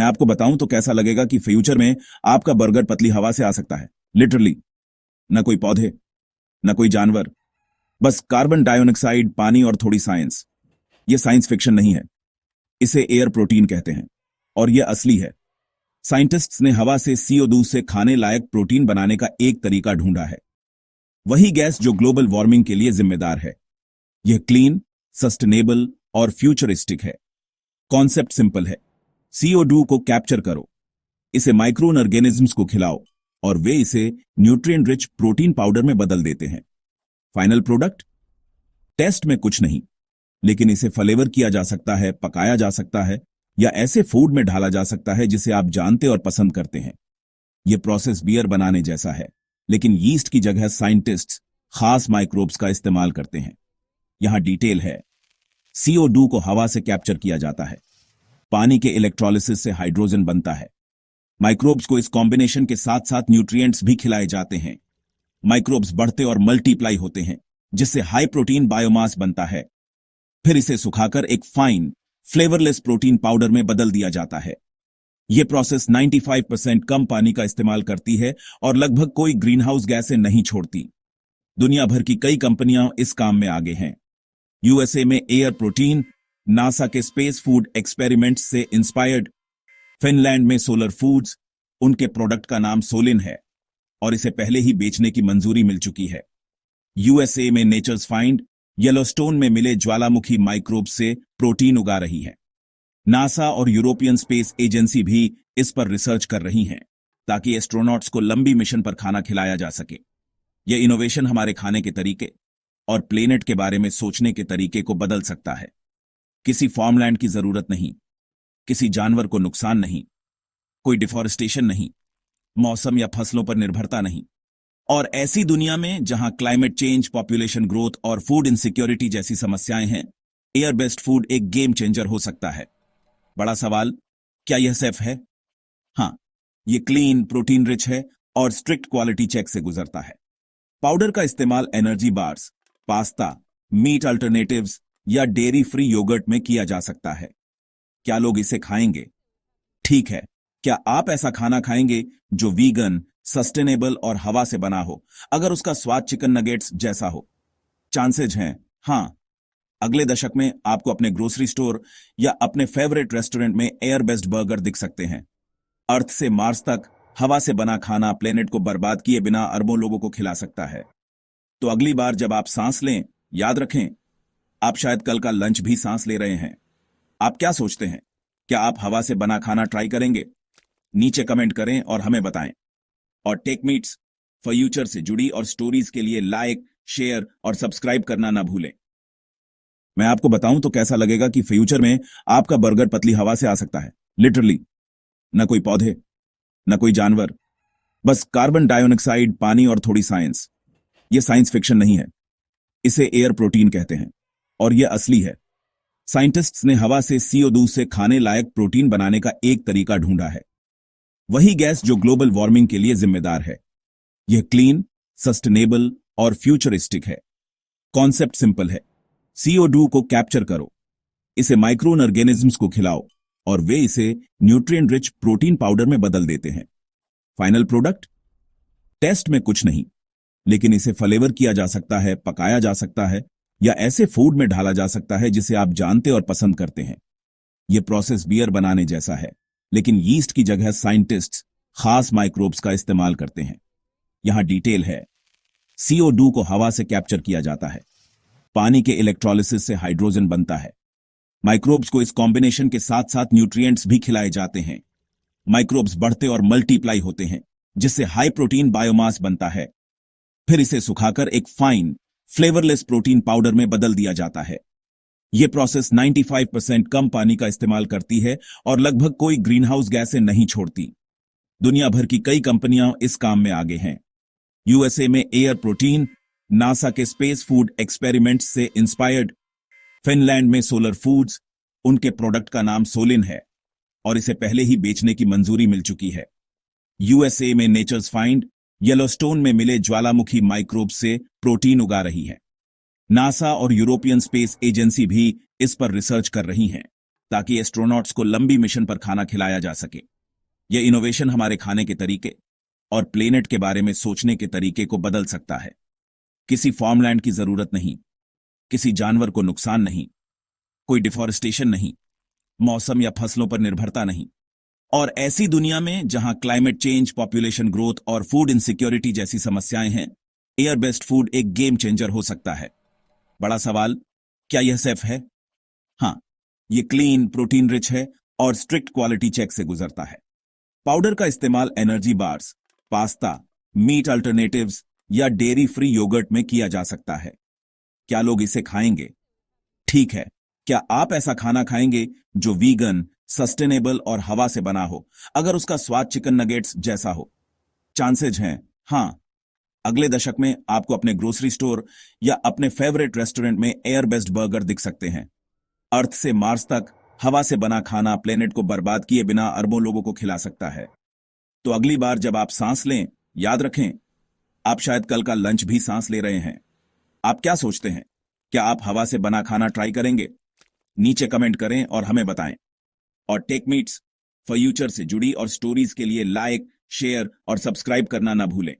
आपको बताऊं तो कैसा लगेगा कि फ्यूचर में आपका बर्गर पतली हवा से आ सकता है, लिटरली। न कोई पौधे, न कोई जानवर, बस कार्बन डाइऑक्साइड, पानी और थोड़ी साइंस। ये साइंस फिक्शन नहीं है, इसे एयर प्रोटीन कहते हैं और यह असली है। साइंटिस्ट्स ने हवा से CO2 से खाने लायक प्रोटीन बनाने का एक तरीका ढूंढा है, वही गैस जो ग्लोबल वार्मिंग के लिए जिम्मेदार है। यह क्लीन, सस्टेनेबल और फ्यूचरिस्टिक है। कॉन्सेप्ट सिंपल है, CO2 को कैप्चर करो, इसे माइक्रो ऑर्गेनिजम्स को खिलाओ और वे इसे न्यूट्रिएंट रिच प्रोटीन पाउडर में बदल देते हैं। Final product? टेस्ट में कुछ नहीं, लेकिन इसे फ्लेवर किया जा सकता है, पकाया जा सकता है या ऐसे फूड में ढाला जा सकता है जिसे आप जानते और पसंद करते हैं। यह प्रोसेस बियर बनाने जैसा है, लेकिन यीस्ट की जगह साइंटिस्ट्स खास माइक्रोब्स का इस्तेमाल करते हैं। यहां डिटेल है, CO2 को हवा से कैप्चर किया जाता है, पानी के इलेक्ट्रोलिसिस से हाइड्रोजन बनता है। माइक्रोब्स को इस कॉम्बिनेशन के साथ साथ न्यूट्रिएंट्स भी खिलाए जाते हैं। माइक्रोब्स बढ़ते और मल्टीप्लाई होते हैं, जिससे हाई प्रोटीन बायोमास बनता है। फिर इसे सुखाकर एक फाइन, फ्लेवरलेस प्रोटीन पाउडर में बदल दिया जाता है। यह प्रोसेस 95% कम पानी का इस्तेमाल करती है और लगभग कोई ग्रीनहाउस गैसें नहीं छोड़ती। दुनिया भर की कई कंपनियां इस काम में आगे हैं। USA में एयर प्रोटीन, नासा के स्पेस फूड एक्सपेरिमेंट्स से इंस्पायर्ड, फिनलैंड में सोलर फूड्स, उनके प्रोडक्ट का नाम सोलिन है और इसे पहले ही बेचने की मंजूरी मिल चुकी है। USA में नेचर्स फाइंड, येलोस्टोन में मिले ज्वालामुखी माइक्रोब से प्रोटीन उगा रही है। नासा और यूरोपियन स्पेस एजेंसी भी इस पर रिसर्च कर रही हैं, ताकि एस्ट्रोनॉट्स को लंबी मिशन पर खाना खिलाया जा सके। यह इनोवेशन हमारे खाने के तरीके और प्लेनेट के बारे में सोचने के तरीके को बदल सकता है। किसी फार्मलैंड की जरूरत नहीं, किसी जानवर को नुकसान नहीं, कोई डिफॉरेस्टेशन नहीं, मौसम या फसलों पर निर्भरता नहीं। और ऐसी दुनिया में जहां क्लाइमेट चेंज, पॉपुलेशन ग्रोथ और फूड इनसिक्योरिटी जैसी समस्याएं हैं, एयर बेस्ड फूड एक गेम चेंजर हो सकता है। बड़ा सवाल, क्या यह सेफ है? हां, यह क्लीन, प्रोटीन रिच है और स्ट्रिक्ट क्वालिटी चेक से गुजरता है। पाउडर का इस्तेमाल energy bars, pasta, meat alternatives या डेयरी फ्री योगर्ट में किया जा सकता है। क्या लोग इसे खाएंगे? ठीक है, क्या आप ऐसा खाना खाएंगे जो वीगन, सस्टेनेबल और हवा से बना हो, अगर उसका स्वाद चिकन नगेट्स जैसा हो? चांसेज हैं हां। अगले दशक में आपको अपने ग्रोसरी स्टोर या अपने फेवरेट रेस्टोरेंट में एयर बेस्ड बर्गर दिख सकते हैं। अर्थ से मार्स तक हवा से बना खाना प्लेनेट को बर्बाद किए बिना अरबों लोगों को खिला सकता है। तो अगली बार जब आप सांस लें, याद रखें, आप शायद कल का लंच भी सांस ले रहे हैं। आप क्या सोचते हैं? क्या आप हवा से बना खाना ट्राई करेंगे? नीचे कमेंट करें और हमें बताएं। और टेक मीट्स फ्यूचर से जुड़ी और स्टोरीज के लिए लाइक, शेयर और सब्सक्राइब करना ना भूलें। मैं आपको बताऊं तो कैसा लगेगा कि फ्यूचर में आपका बर्गर पतली हवा से आ सकता है, लिटरली। न कोई पौधे, न कोई जानवर, बस कार्बन डाइऑक्साइड, पानी और थोड़ी साइंस। यह साइंस फिक्शन नहीं है, इसे एयर प्रोटीन कहते हैं और यह असली है। साइंटिस्ट्स ने हवा से CO2 से खाने लायक प्रोटीन बनाने का एक तरीका ढूंढा है, वही गैस जो ग्लोबल वार्मिंग के लिए जिम्मेदार है। यह क्लीन, सस्टेनेबल और फ्यूचरिस्टिक है। कॉन्सेप्ट सिंपल है, CO2 को कैप्चर करो, इसे माइक्रो ऑर्गेनिजम्स को खिलाओ और वे इसे न्यूट्रिएंट रिच प्रोटीन पाउडर में बदल देते हैं। Final product? टेस्ट में कुछ नहीं, लेकिन इसे फ्लेवर किया जा सकता है, पकाया जा सकता है या ऐसे फूड में ढाला जा सकता है जिसे आप जानते और पसंद करते हैं। यह प्रोसेस बियर बनाने जैसा है, लेकिन यीस्ट की जगह साइंटिस्ट्स खास माइक्रोब्स का इस्तेमाल करते हैं। यहां डिटेल है, CO2 को हवा से कैप्चर किया जाता है, पानी के इलेक्ट्रोलिसिस से हाइड्रोजन बनता है। माइक्रोब्स को इस कॉम्बिनेशन के साथ साथ न्यूट्रिएंट्स भी खिलाए जाते हैं। माइक्रोब्स बढ़ते और मल्टीप्लाई होते हैं, जिससे हाई प्रोटीन बायोमास बनता है। फिर इसे सुखाकर एक फाइन, फ्लेवरलेस प्रोटीन पाउडर में बदल दिया जाता है। यह प्रोसेस 95% कम पानी का इस्तेमाल करती है और लगभग कोई ग्रीनहाउस गैसें नहीं छोड़ती। दुनिया भर की कई कंपनियां इस काम में आगे हैं। USA में एयर प्रोटीन, नासा के स्पेस फूड एक्सपेरिमेंट्स से इंस्पायर्ड, फिनलैंड में सोलर फूड्स, उनके प्रोडक्ट का नाम सोलिन है और इसे पहले ही बेचने की मंजूरी मिल चुकी है। USA में नेचर्स फाइंड, येलोस्टोन में मिले ज्वालामुखी माइक्रोब से प्रोटीन उगा रही है। नासा और यूरोपियन स्पेस एजेंसी भी इस पर रिसर्च कर रही हैं, ताकि एस्ट्रोनॉट्स को लंबी मिशन पर खाना खिलाया जा सके। यह इनोवेशन हमारे खाने के तरीके और प्लेनेट के बारे में सोचने के तरीके को बदल सकता है। किसी फार्मलैंड की जरूरत नहीं, किसी जानवर को नुकसान नहीं, कोई डिफॉरेस्टेशन नहीं, मौसम या फसलों पर निर्भरता नहीं। और ऐसी दुनिया में जहां क्लाइमेट चेंज, पॉपुलेशन ग्रोथ और फूड इनसिक्योरिटी जैसी समस्याएं हैं, एयर बेस्ड फूड एक गेम चेंजर हो सकता है। बड़ा सवाल, क्या यह सेफ है? हां, यह क्लीन, प्रोटीन रिच है और स्ट्रिक्ट क्वालिटी चेक से गुजरता है। पाउडर का इस्तेमाल energy bars, pasta, meat alternatives या डेयरी फ्री योगर्ट में किया जा सकता है। क्या लोग इसे खाएंगे? ठीक है, क्या आप ऐसा खाना खाएंगे जो वीगन, सस्टेनेबल और हवा से बना हो, अगर उसका स्वाद चिकन नगेट्स जैसा हो? चांसेज हैं हां। अगले दशक में आपको अपने ग्रोसरी स्टोर या अपने फेवरेट रेस्टोरेंट में एयर बेस्ड बर्गर दिख सकते हैं। अर्थ से मार्स तक हवा से बना खाना प्लेनेट को बर्बाद किए बिना अरबों लोगों को खिला सकता है। तो अगली बार जब आप सांस लें, याद रखें, आप शायद कल का लंच भी सांस ले रहे हैं। आप क्या सोचते हैं? क्या आप हवा से बना खाना ट्राई करेंगे? नीचे कमेंट करें और हमें बताएं। और टेक मीट्स फ्यूचर से जुड़ी और स्टोरीज के लिए लाइक, शेयर और सब्सक्राइब करना ना भूलें।